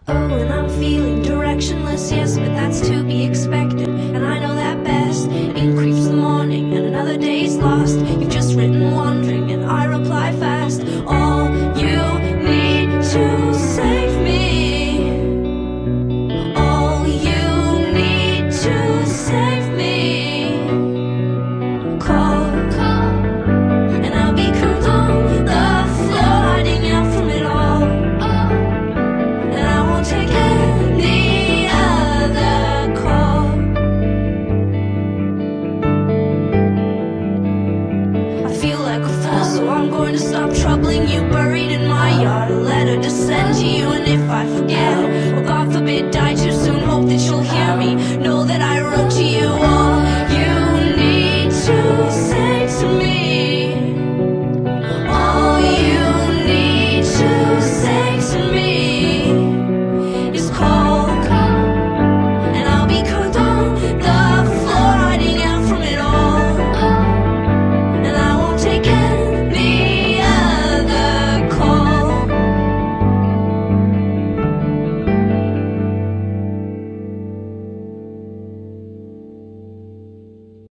Oh, and I'm feeling directionless, yes, but that's to be expected. And I know that best. In creeps the morning, and another day's lost. You've just written wandering, and I reply fast. All you need to save me. All you need to save me. Call, and I'll be curled on the floor, hiding out from it all. And I won't take any other call. I feel like a fool, so I'm going to stop troubling you. Buried in my yard, a letter to send to you. And if I forget, or God forbid die too soon, hope that you'll hear me.